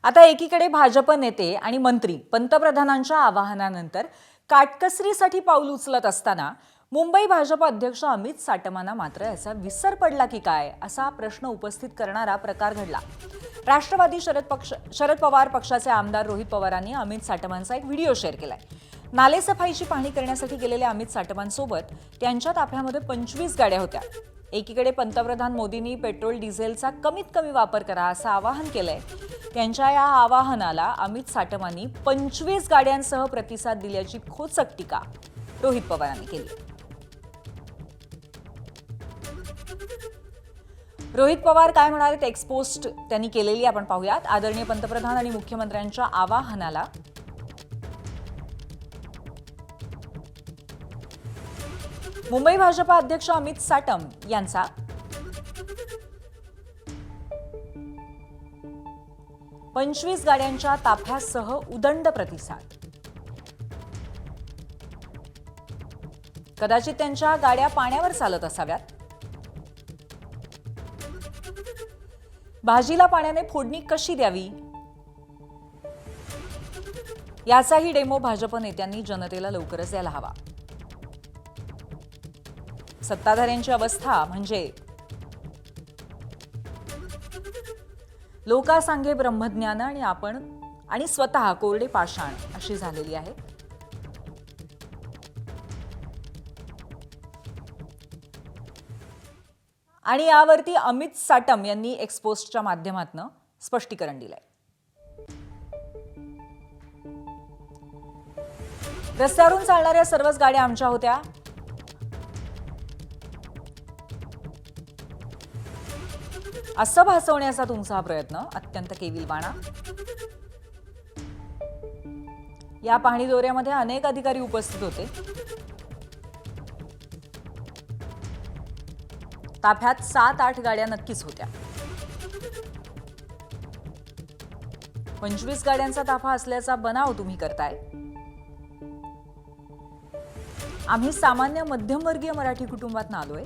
आता एकीकडे भाजप नेते आणि मंत्री पंतप्रधानांच्या आवाहनानंतर काटकसरीसाठी पाऊल उचलत असताना मुंबई भाजप अध्यक्ष अमित साटमांना मात्र याचा विसर पडला की काय असा प्रश्न उपस्थित करणारा प्रकार घडला। राष्ट्रवादी शरद पवार पक्षाचे आमदार रोहित पवारांनी अमित साटमांचा एक व्हिडिओ शेअर केलाय। नालेसफाईची पाहणी करण्यासाठी गेलेल्या अमित साटमांसोबत त्यांच्या ताफ्यामध्ये 25 गाड्या होत्या। एकीकडे पंतप्रधान मोदींनी पेट्रोल डिझेलचा कमीत कमी वापर करा असं आवाहन केलंय। त्यांच्या या आवाहनाला अमित साटमांनी 25 गाड्यांसह प्रतिसाद दिल्याची खोचक टीका रोहित पवारांनी केली। रोहित पवार काय म्हणाले ते एक्सपोस्ट त्यांनी केलेली आपण पाहूयात। आदरणीय पंतप्रधान आणि मुख्यमंत्र्यांच्या आवाहनाला मुंबई भाजप अध्यक्ष अमित साटम यांचा पंचवीस गाड्यांच्या ताफ्यासह उदंड प्रतिसाद। कदाचित त्यांच्या गाड्या पाण्यावर चालत असाव्यात। भाजीला पाण्याने फोडणी कशी द्यावी याचाही डेमो भाजप नेत्यांनी जनतेला लवकरच द्यायला हवा। सत्ताधाऱ्यांची अवस्था म्हणजे लोका सांगे ब्रह्मज्ञान आणि आपण आणि स्वतः कोरडे पाषाण अशी झालेली आहे। आणि यावरती अमित साटम यांनी एक्सपोस्टच्या माध्यमातून स्पष्टीकरण दिलंय। रस्त्यावरून चालणाऱ्या सर्वच गाड्या आमच्या होत्या। असं भासवण्याचा तुमचा हा प्रयत्न अत्यंत केविलवाणा। या पाहणी दौऱ्यामध्ये अनेक अधिकारी उपस्थित होते। ताफ्यात 7-8 गाड्या नक्कीच होत्या। 25 गाड्यांचा ताफा असल्याचा बनाव तुम्ही करताय। आम्ही सामान्य मध्यमवर्गीय मराठी कुटुंबात आलोय।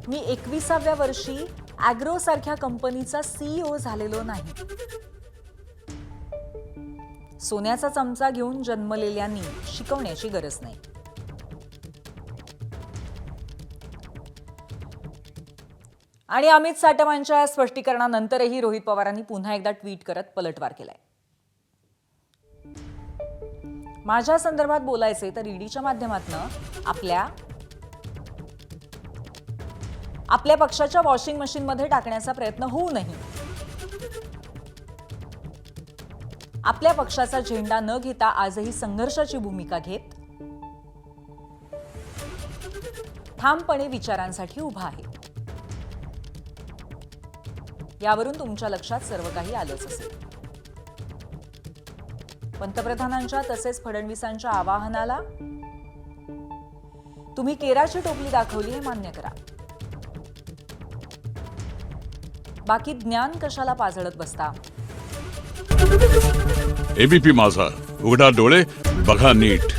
मी 21व्या वर्षी ॲग्रो सारख्या कंपनीचा CEO झालेलो नाही। सोन्याचा चमचा घेऊन जन्मलेल्यांनी शिकवण्याची गरज नाही। आणि अमित साटमांच्या स्पष्टीकरणानंतरही रोहित पवारांनी पुन्हा एकदा ट्विट करत पलटवार केलाय। माझ्या संदर्भात बोलायचे तर ईडीच्या माध्यमातून आपल्या पक्षाच्या वॉशिंग मशीनमध्ये टाकण्याचा प्रयत्न होऊ नये। आपल्या पक्षाचा झेंडा न घेता आजही संघर्षाची भूमिका घेत ठामपणे विचारांसाठी उभा आहे। यावरून तुमच्या लक्षात सर्व काही आलंच असेल। पंतप्रधानांच्या तसेच फडणवीसांच्या आवाहनाला तुम्ही केराची टोपली दाखवली हे मान्य करा। बाकी ज्ञान कशाला पाजळत बसता। एबीपी माझा, उघडा डोळे बघा नीट।